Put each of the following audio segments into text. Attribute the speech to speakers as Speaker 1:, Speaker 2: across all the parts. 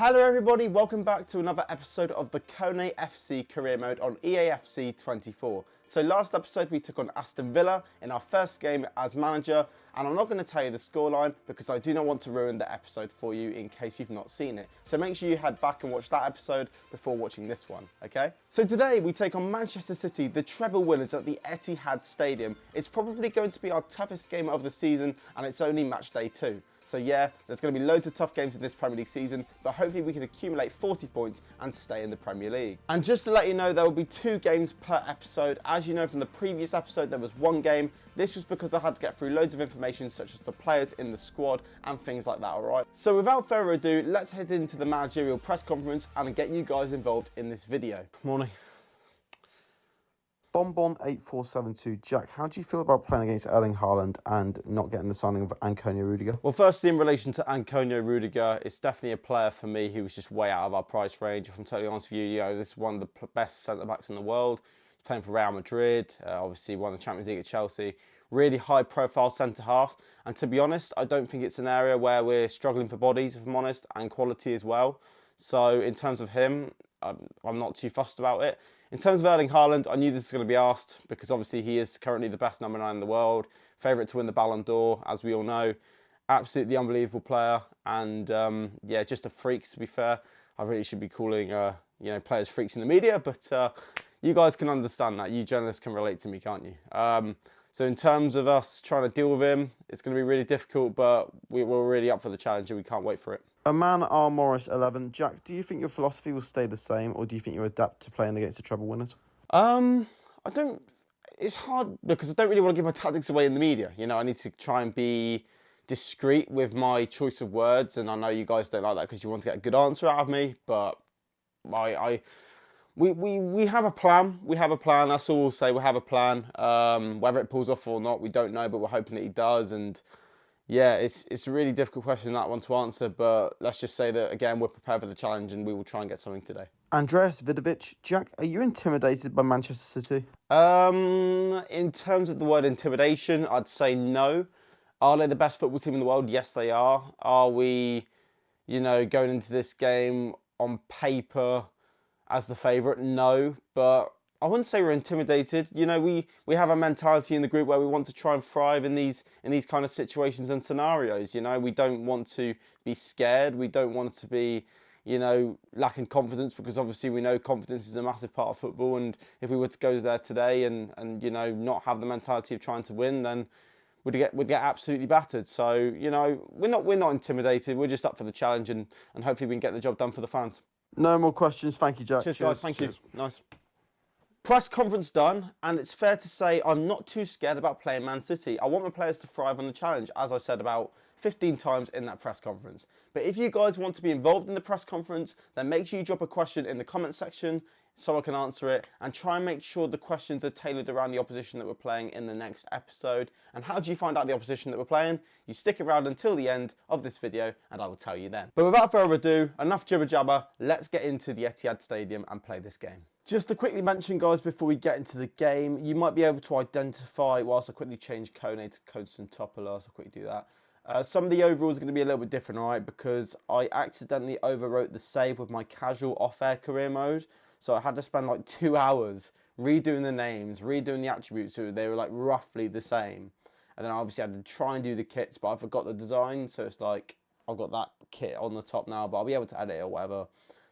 Speaker 1: Hello everybody, welcome back to another episode of the Kone FC career mode on EAFC 24. So last episode we took on Aston Villa in our first game as manager, and I'm not going to tell you the scoreline because I do not want to ruin the episode for you in case you've not seen it. So make sure you head back and watch that episode before watching this one, okay? So today we take on Manchester City, the treble winners at the Etihad Stadium. It's probably going to be our toughest game of the season, and it's only match day 2. So yeah, there's going to be loads of tough games in this Premier League season, but hopefully we can accumulate 40 points and stay in the Premier League. And just to let you know, there will be 2 games per episode. As you know from the previous episode, there was 1 game. This was because I had to get through loads of information such as the players in the squad and things like that, alright? So without further ado, let's head into the managerial press conference and get you guys involved in this video. Morning.
Speaker 2: Bonbon8472, Jack, how do you feel about playing against Erling Haaland and not getting the signing of Antonio Rudiger?
Speaker 1: Well, firstly, in relation to Antonio Rudiger, it's definitely a player for me who was just way out of our price range. If I'm totally honest with you, this is one of the best centre-backs in the world. He's playing for Real Madrid, obviously won the Champions League at Chelsea. Really high-profile centre-half. And to be honest, I don't think it's an area where we're struggling for bodies, if I'm honest, and quality as well. So in terms of him, I'm not too fussed about it. In terms of Erling Haaland, I knew this was going to be asked because obviously he is currently the best number 9 in the world, favourite to win the Ballon d'Or, as we all know. Absolutely unbelievable player, and yeah, just a freak. To be fair, I really should be calling players freaks in the media, but you guys can understand that. You journalists can relate to me, can't you? So in terms of us trying to deal with him, it's going to be really difficult, but we're really up for the challenge and we can't wait for it.
Speaker 2: A man R. Morris 11, Jack, do you think your philosophy will stay the same, or do you think you'll adapt to playing against the treble winners?
Speaker 1: It's hard because I don't really want to give my tactics away in the media. I need to try and be discreet with my choice of words, and I know you guys don't like that because you want to get a good answer out of me, but we have a plan. We have a plan. That's all we'll say. We have a plan. Whether it pulls off or not, we don't know, but we're hoping that he does. And yeah, it's a really difficult question, that one, to answer. But let's just say that, again, we're prepared for the challenge and we will try and get something today.
Speaker 2: Andreas Vidovic, Jack, are you intimidated by Manchester City?
Speaker 1: In terms of the word intimidation, I'd say no. Are they the best football team in the world? Yes, they are. Are we, going into this game on paper as the favourite? No, but I wouldn't say we're intimidated. We have a mentality in the group where we want to try and thrive in these kind of situations and scenarios. We don't want to be scared. We don't want to be, lacking confidence, because obviously we know confidence is a massive part of football. And if we were to go there today and not have the mentality of trying to win, then we'd get absolutely battered. So we're not intimidated. We're just up for the challenge, and hopefully we can get the job done for the fans.
Speaker 2: No more questions. Thank you, Jack.
Speaker 1: Cheers, guys. Thank you. Nice. Press conference done, and it's fair to say I'm not too scared about playing Man City. I want the players to thrive on the challenge, as I said about 15 times in that press conference. But if you guys want to be involved in the press conference, then make sure you drop a question in the comment section so I can answer it, and try and make sure the questions are tailored around the opposition that we're playing in the next episode. And how do you find out the opposition that we're playing? You stick around until the end of this video and I will tell you then. But without further ado, enough jibber jabber, let's get into the Etihad Stadium and play this game. Just to quickly mention, guys, before we get into the game, you might be able to identify, whilst I quickly change Kone to Constantopoulos, I'll quickly do that. Some of the overalls are going to be a little bit different, alright, because I accidentally overwrote the save with my casual off-air career mode. So I had to spend like 2 hours redoing the names, redoing the attributes, so they were like roughly the same. And then I obviously had to try and do the kits, but I forgot the design, so it's like I've got that kit on the top now, but I'll be able to edit it or whatever.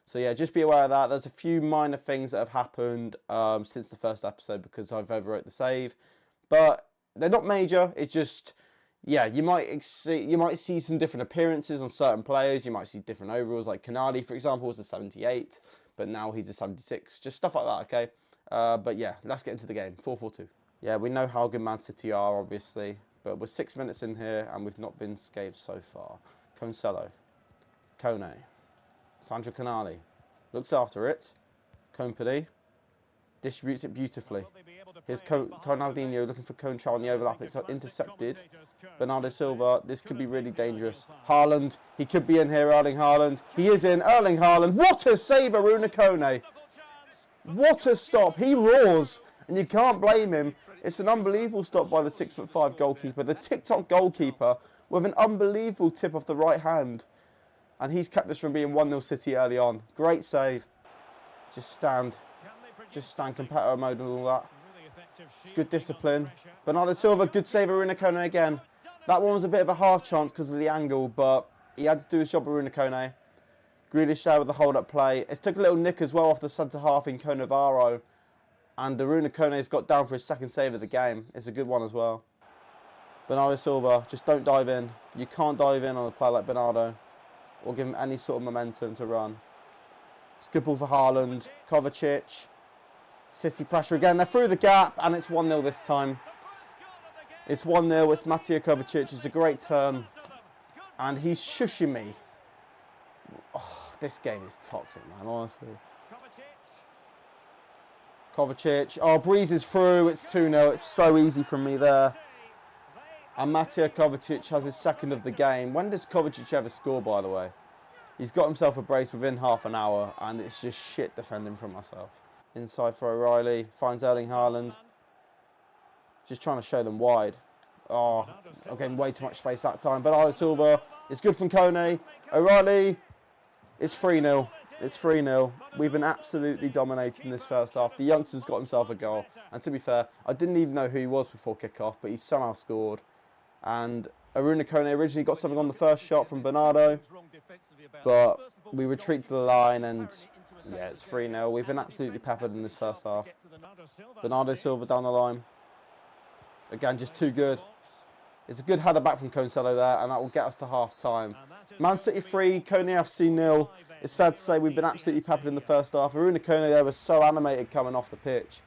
Speaker 1: So yeah, just be aware of that. There's a few minor things that have happened since the first episode because I've overwrote the save, but they're not major. It's just, yeah, you might see some different appearances on certain players. You might see different overalls, like Canali, for example, was a 78, but now he's a 76. Just stuff like that, okay? But yeah, let's get into the game. 4-4-2. Yeah, we know how good Man City are, obviously, but we're 6 minutes in here and we've not been scathed so far. Cancelo, Kone, Sandro Canali looks after it. Company distributes it beautifully. Here's Ronaldinho looking for Control on the overlap. It's intercepted. Bernardo Silva, this could be really dangerous. Haaland, he could be in here, Erling Haaland. He is in, Erling Haaland. What a save, Aruna Kone. What a stop. He roars, and you can't blame him. It's an unbelievable stop by the 6'5" goalkeeper. The TikTok goalkeeper with an unbelievable tip off the right hand. And he's kept us from being 1-0 City early on. Great save. Just stand competitor mode and all that. It's good discipline. Bernardo Silva, good save, Aruna Kone again. That one was a bit of a half chance because of the angle, but he had to do his job, Aruna Kone. Grealish there with the hold-up play. It took a little nick as well off the centre half in Cannavaro. And Aruna Kone's got down for his second save of the game. It's a good one as well. Bernardo Silva, just don't dive in. You can't dive in on a player like Bernardo or give him any sort of momentum to run. It's a good ball for Haaland. Kovacic. City pressure again. They're through the gap and it's 1-0 this time. It's 1-0. It's Mateo Kovacic. It's a great turn. And he's shushing me. Oh, this game is toxic, man, honestly. Kovacic. Oh, breezes through. It's 2-0. It's so easy from me there. And Mateo Kovacic has his second of the game. When does Kovacic ever score, by the way? He's got himself a brace within half an hour, and it's just shit defending from myself. Inside for O'Reilly. Finds Erling Haaland. Just trying to show them wide. Oh, I'm getting way too much space that time. Bernardo Silva. It's good from Kone. O'Reilly. It's 3-0. It's 3-0. We've been absolutely dominating this first half. The youngster's got himself a goal. And to be fair, I didn't even know who he was before kick-off, but he somehow scored. And Aruna Kone originally got something on the first shot from Bernardo. But we retreat to the line and, yeah, it's 3-0. We've been absolutely peppered in this first half. Bernardo Silva down the line. Again, just too good. It's a good header back from Cancelo there, and that will get us to half-time. Man City 3, Kone FC 0. It's fair to say we've been absolutely peppered in the first half. Aruna Kone there was so animated coming off the pitch.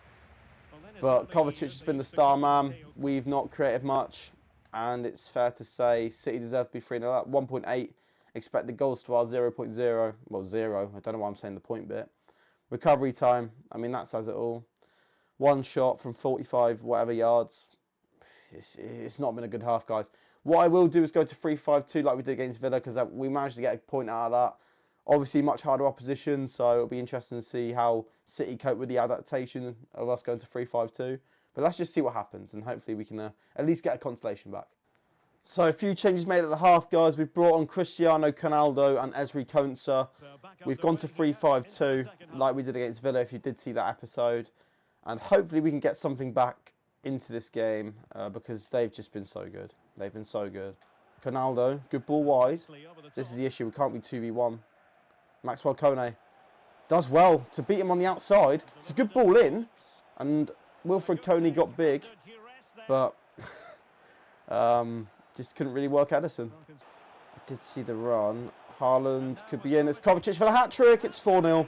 Speaker 1: But Kovacic has been the star man. We've not created much. And it's fair to say City deserve to be 3-0 up. 1.8 expected goals to our 0.0. Well, 0. I don't know why I'm saying the point bit. Recovery time. I mean, that says it all. One shot from 45 whatever yards. It's not been a good half, guys. What I will do is go to 3-5-2 like we did against Villa because we managed to get a point out of that. Obviously, much harder opposition, so it'll be interesting to see how City cope with the adaptation of us going to 3-5-2. But let's just see what happens, and hopefully we can at least get a consolation back. So a few changes made at the half, guys. We've brought on Cristiano Ronaldo and Ezri Konsa. We've gone to 3-5-2 like we did against Villa, if you did see that episode. And hopefully we can get something back into this game because they've just been so good. They've been so good. Ronaldo, good ball wide. This is the issue. We can't be 2v1. Maxwell Kone does well to beat him on the outside. It's a good ball in. And Wilfred Kone got big. But just couldn't really work Edison. I did see the run. Haaland could be in. It's Kovacic for the hat-trick. It's 4-0.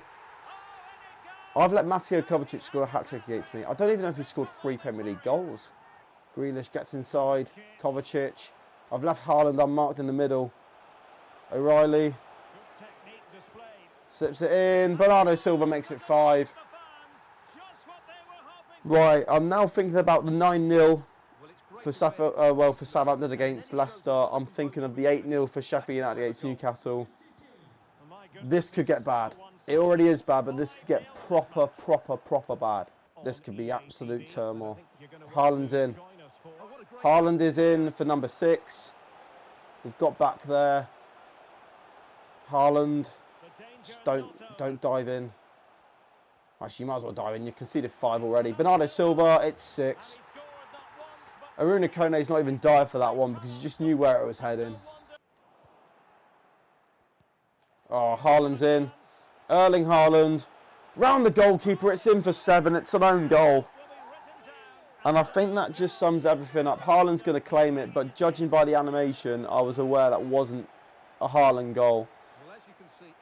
Speaker 1: I've let Mateo Kovacic score a hat-trick against me. I don't even know if he scored 3 Premier League goals. Grealish gets inside. Kovacic. I've left Haaland unmarked in the middle. O'Reilly. Slips it in. Bernardo Silva makes it 5. Right, I'm now thinking about the 9-0 for Southampton against Leicester. I'm thinking of the 8-0 for Sheffield United against Newcastle. This could get bad. It already is bad, but this could get proper bad. This could be absolute turmoil. Haaland's in. Haaland is in for number 6. We've got back there. Haaland, just don't dive in. Actually, you might as well dive in. You conceded 5 already. Bernardo Silva, it's 6. Aruna Kone's not even dived for that one because he just knew where it was heading. Oh, Haaland's in. Erling Haaland, round the goalkeeper, it's in for 7, it's an own goal. And I think that just sums everything up. Haaland's going to claim it, but judging by the animation, I was aware that wasn't a Haaland goal.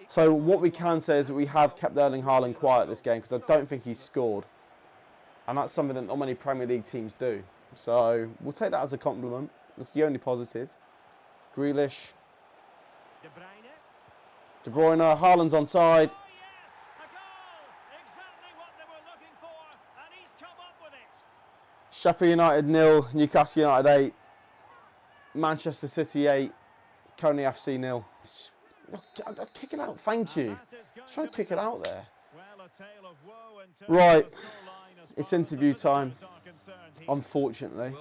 Speaker 1: So what we can say is that we have kept Erling Haaland quiet this game because I don't think he's scored. And that's something that not many Premier League teams do. So we'll take that as a compliment. That's the only positive. Grealish. De Bruyne, Haaland's onside. Sheffield United 0, Newcastle United 8, Manchester City 8, Kone FC 0. Kick it out, thank you. I was trying to kick it out there. Right, It's interview time, unfortunately.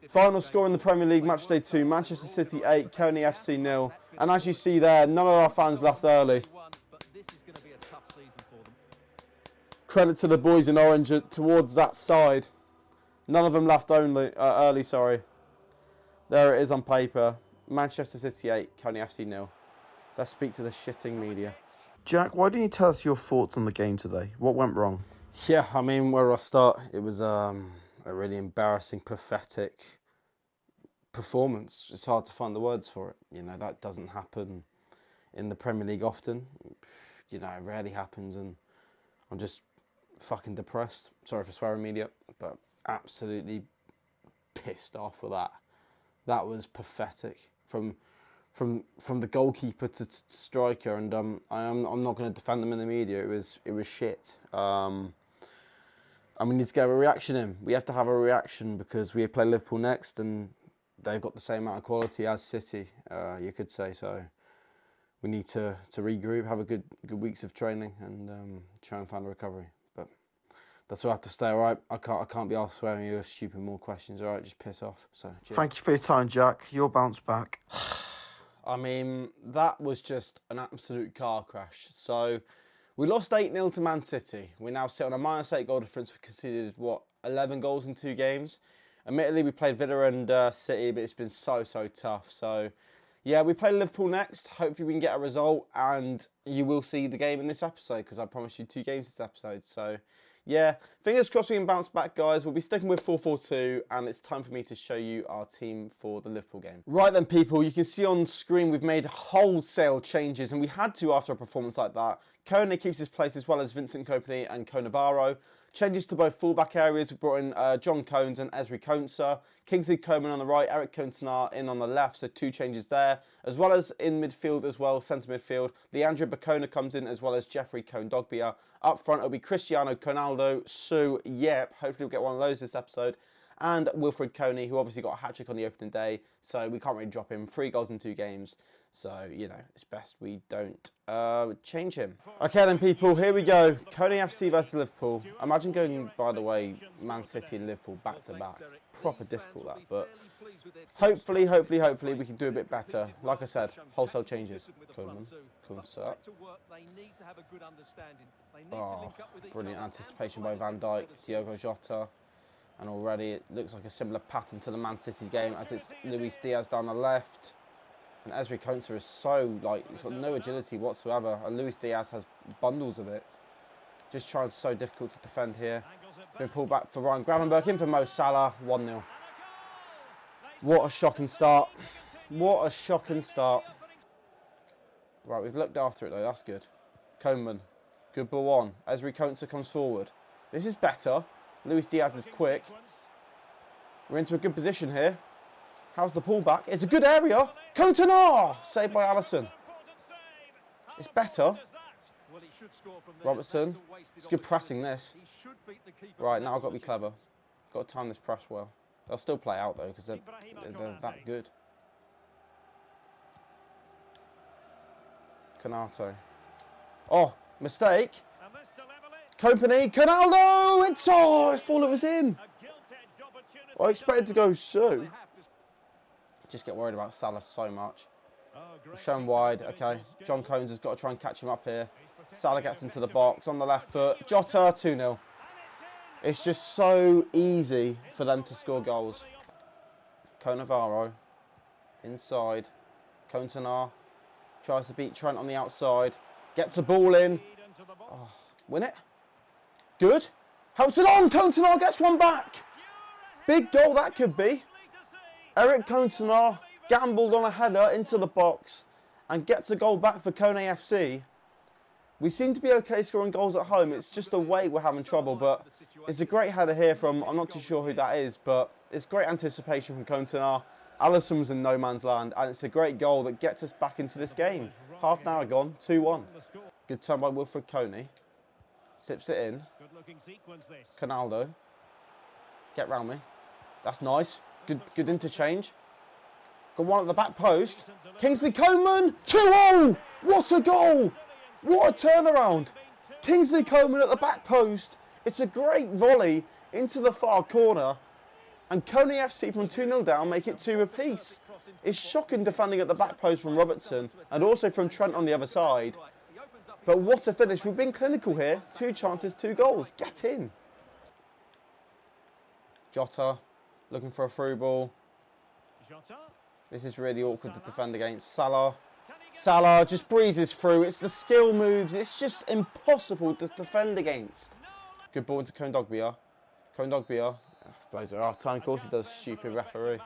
Speaker 1: Final score in the Premier League, matchday 2, Manchester City 8, Coney FC 0. And as you see there, none of our fans left early. Credit to the boys in orange towards that side. None of them left early, sorry. There it is on paper. Manchester City 8, Coney FC 0. Let's speak to the shitting media.
Speaker 2: Jack, why don't you tell us your thoughts on the game today? What went wrong?
Speaker 1: Yeah, I mean, where do I start? It was a really embarrassing, pathetic performance. It's hard to find the words for it. You know, that doesn't happen in the Premier League often. You know, it rarely happens, and I'm just fucking depressed. Sorry for swearing, media, but absolutely pissed off with that. That was pathetic from the goalkeeper to striker, and I'm not going to defend them in the media. It was shit. And we need to get a reaction in. We have to have a reaction because we play Liverpool next, and they've got the same amount of quality as City. You could say so. We need to regroup, have a good weeks of training, and try and find a recovery. But that's all I have to say. All right, I can't be asked swearing you stupid more questions. All right, just piss off. So cheers.
Speaker 2: Thank you for your time, Jack. You'll bounce back.
Speaker 1: I mean, that was just an absolute car crash. So, we lost 8-0 to Man City. We now sit on a -8 goal difference. We conceded, 11 goals in 2 games. Admittedly, we played Villa and City, but it's been so tough. So, yeah, we play Liverpool next. Hopefully, we can get a result, and you will see the game in this episode, because I promised you 2 games this episode. So, yeah, fingers crossed we can bounce back, guys. We'll be sticking with 4-4-2, and it's time for me to show you our team for the Liverpool game. Right then, people, you can see on screen we've made wholesale changes, and we had to after a performance like that. Kone keeps his place as well as Vincent Kompany and Cannavaro. Changes to both fullback areas. We brought in John Cones and Ezri Konsa. Kingsley Coman on the right, Eric Cantona in on the left, so 2 changes there. As well as in midfield as well, centre midfield. Leandro Bacona comes in as well as Jeffrey Cone-Dogbia. Up front, it'll be Cristiano Ronaldo, Sue, yep, hopefully we'll get one of those this episode. And Wilfred Coney, who obviously got a hat-trick on the opening day, so we can't really drop him. 3 goals in 2 games. So, you know, it's best we don't change him. Okay then, people, here we go. Coney FC versus Liverpool. Imagine going, by the way, Man City and Liverpool back-to-back. Proper difficult, that. But hopefully, we can do a bit better. Like I said, wholesale changes. Coleman, Kunsa. Oh, brilliant anticipation by Van Dijk, Diogo Jota. And already it looks like a similar pattern to the Man City game, as it's Luis Diaz down the left. And Ezri Konsa is so, he's got no agility whatsoever. And Luis Diaz has bundles of it. Just trying so difficult to defend here. Been pulled back for Ryan Gravenberch, in for Mo Salah, 1-0. What a shocking start. What a shocking start. Right, we've looked after it though, that's good. Coleman, good ball on. Ezri Konsa comes forward. This is better. Luis Diaz is quick. We're into a good position here. How's the pullback? It's a good area. Cantona! Saved by Alisson. It's better. Robertson. It's good pressing, this. Right, now I've got to be clever. Got to time this press well. They'll still play out, though, because they're that good. Canato. Oh, mistake. Kompany, Ronaldo! It's I thought it was in. I expected to go Sue. Just get worried about Salah so much. Shown wide, okay. John Cones has got to try and catch him up here. Salah gets into the box on the left foot. Jota, 2-0. It's just so easy for them to score goals. Cannavaro, inside. Cantona tries to beat Trent on the outside. Gets the ball in. Oh, win it. Good. Helps it on. Cantona gets one back. Big goal that could be. Eric Cantona gambled on a header into the box and gets a goal back for Coney FC. We seem to be okay scoring goals at home. It's just away we're having trouble, but it's a great header here from, I'm not too sure who that is, but it's great anticipation from Cantona. Alisson was in no man's land, and it's a great goal that gets us back into this game. Half an hour gone, 2-1. Good turn by Wilfred Coney. Sips it in. Ronaldo. Get round me. That's nice. Good interchange. Got one at the back post. Kingsley Coman, 2-0. What a goal. What a turnaround. Kingsley Coman at the back post It's a great volley into the far corner, and Coney FC from 2-0 down make it 2 apiece. It's shocking defending at the back post from Robertson and also from Trent on the other side. But what a finish. We've been clinical here. 2 chances, 2 goals. Get in. Jota looking for a through ball. This is really awkward to defend against. Salah just breezes through. It's the skill moves. It's just impossible to defend against. Good ball into Kondogbia. Blows it off. Time, of course, he does. Stupid referee.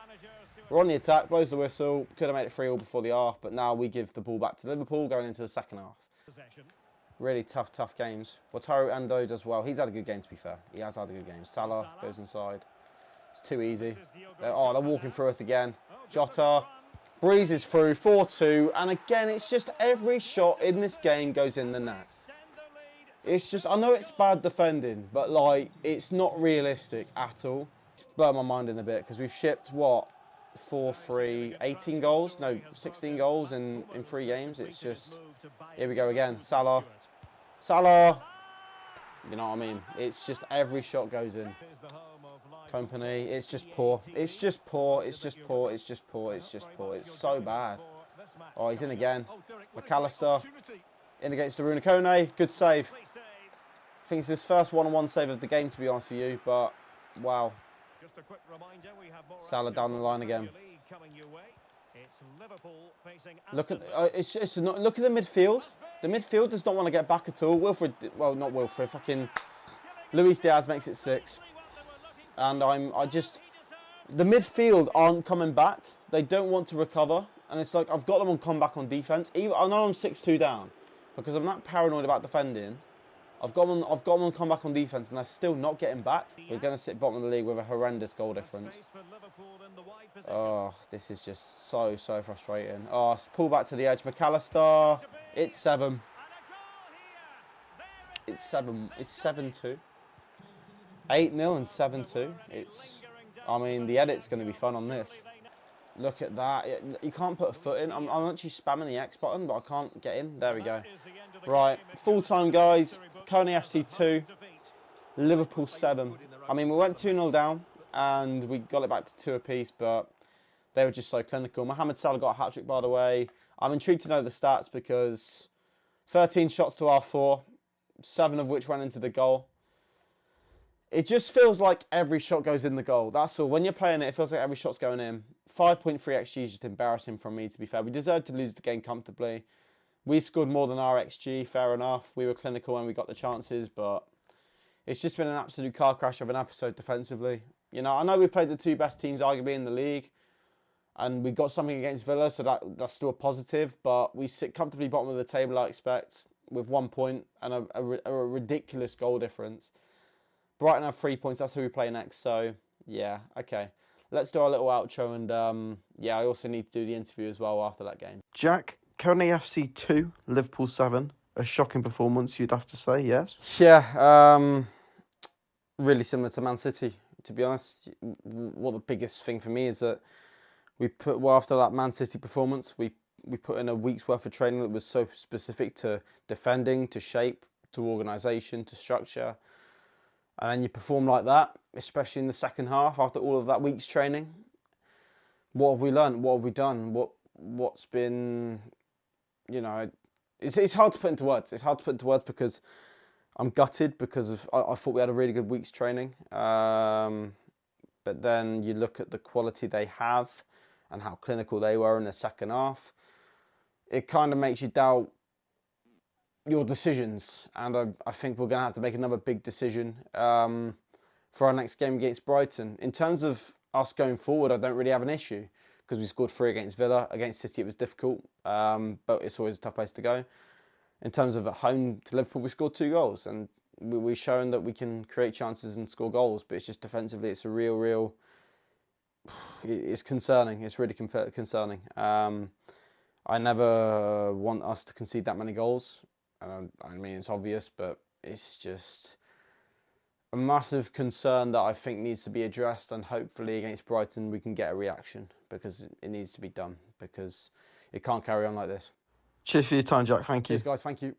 Speaker 1: We're on the attack. Blows the whistle. Could have made it 3-3 before the half, but now we give the ball back to Liverpool going into the second half. Really tough games. Wataru Endo does well. He's had a good game, to be fair. He has had a good game. Salah goes inside. It's too easy. They're walking through us again. Jota breezes through. 4-2. And again, it's just every shot in this game goes in the net. It's just, I know it's bad defending, but like, it's not realistic at all. It's blowing my mind in a bit because we've shipped, what, 4-3, 18 goals? No, 16 goals in 3 games. It's just, here we go again. Salah. You know what I mean? It's just every shot goes in. Company, it's just poor. It's so bad. Oh, he's in again. McAllister in against Aruna Kone. Good save. I think it's his first one-on-one save of the game, to be honest with you, but wow. Salah down the line again. Look at look at the midfield. The midfield does not want to get back at all. Not Wilfred. Fucking Luis Diaz makes it 6. And the midfield aren't coming back. They don't want to recover, and it's like I've got them on comeback on defense. I know I'm 6-2 down because I'm not paranoid about defending. I've got them on comeback on defense, and they're still not getting back. We're going to sit bottom of the league with a horrendous goal difference. Oh, this is just so frustrating. Oh, pull back to the edge. McAllister. It's 7. It's 7-2. 8-0 and 7-2. I mean, the edit's going to be fun on this. Look at that. You can't put a foot in. I'm actually spamming the X button, but I can't get in. There we go. Right, full time, guys. Coney FC 2, Liverpool 7. I mean, we went 2-0 down, and we got it back to 2 apiece, but they were just so clinical. Mohamed Salah got a hat-trick, by the way. I'm intrigued to know the stats because 13 shots to our 4, 7 of which went into the goal. It just feels like every shot goes in the goal. That's all. When you're playing it, it feels like every shot's going in. 5.3 XG is just embarrassing from me, to be fair. We deserved to lose the game comfortably. We scored more than our XG, fair enough. We were clinical when we got the chances, but it's just been an absolute car crash of an episode defensively. You know, I know we played the 2 best teams arguably in the league, and we got something against Villa, so that's still a positive, but we sit comfortably bottom of the table, I expect, with 1 point and a ridiculous goal difference. Brighton have 3 points. That's who we play next. So, yeah, okay. Let's do our little outro. And, yeah, I also need to do the interview as well after that game.
Speaker 2: Jack, Coney FC 2, Liverpool 7. A shocking performance, you'd have to say, yes?
Speaker 1: Yeah, really similar to Man City, to be honest. What the biggest thing for me is that after that Man City performance, we put in a week's worth of training that was so specific to defending, to shape, to organisation, to structure. And then you perform like that, especially in the second half after all of that week's training. What have we learned? What have we done? What's been, you know, it's hard to put into words. It's hard to put into words because I'm gutted because I thought we had a really good week's training. But then you look at the quality they have and how clinical they were in the second half. It kind of makes you doubt your decisions, and I think we're going to have to make another big decision for our next game against Brighton. In terms of us going forward, I don't really have an issue because we scored 3 against Villa. Against City, it was difficult, but it's always a tough place to go. In terms of at home to Liverpool, we scored 2 goals, and we've shown that we can create chances and score goals, but it's just defensively, it's a real... It's concerning. It's really concerning. I never want us to concede that many goals. I mean, it's obvious, but it's just a massive concern that I think needs to be addressed, and hopefully against Brighton we can get a reaction because it needs to be done because it can't carry on like this.
Speaker 2: Cheers for your time, Jack. Thank you.
Speaker 1: Cheers, guys. Thank you.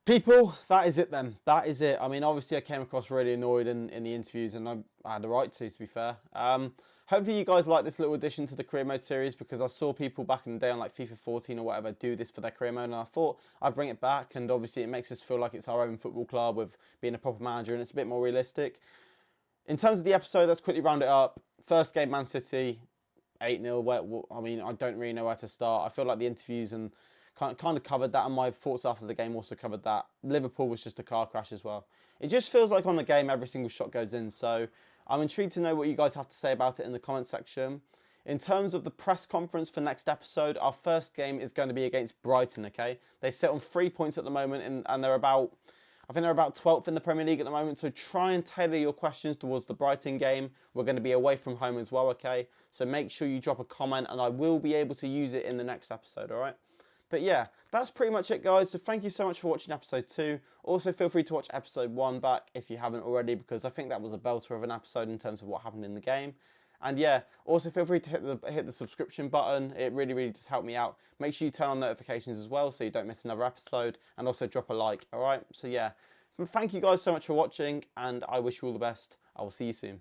Speaker 1: People, that is it then. That is it. I mean, obviously I came across really annoyed in the interviews, and I had the right to be fair. Hopefully you guys like this little addition to the career mode series, because I saw people back in the day on like FIFA 14 or whatever do this for their career mode, and I thought I'd bring it back, and obviously it makes us feel like it's our own football club with being a proper manager, and it's a bit more realistic. In terms of the episode, let's quickly round it up. First game, Man City, 8-0. I mean, I don't really know where to start. I feel like the interviews and kind of covered that, and my thoughts after the game also covered that. Liverpool was just a car crash as well. It just feels like on the game every single shot goes in, so I'm intrigued to know what you guys have to say about it in the comment section. In terms of the press conference for next episode, our first game is going to be against Brighton, okay? They sit on 3 points at the moment, and they're about, I think they're about 12th in the Premier League at the moment, so try and tailor your questions towards the Brighton game. We're going to be away from home as well, okay? So make sure you drop a comment, and I will be able to use it in the next episode, all right? But yeah, that's pretty much it, guys. So thank you so much for watching episode 2. Also, feel free to watch episode 1 back if you haven't already, because I think that was a belter of an episode in terms of what happened in the game. And yeah, also feel free to hit the subscription button. It really, really does help me out. Make sure you turn on notifications as well so you don't miss another episode. And also drop a like, all right? So yeah, thank you guys so much for watching, and I wish you all the best. I will see you soon.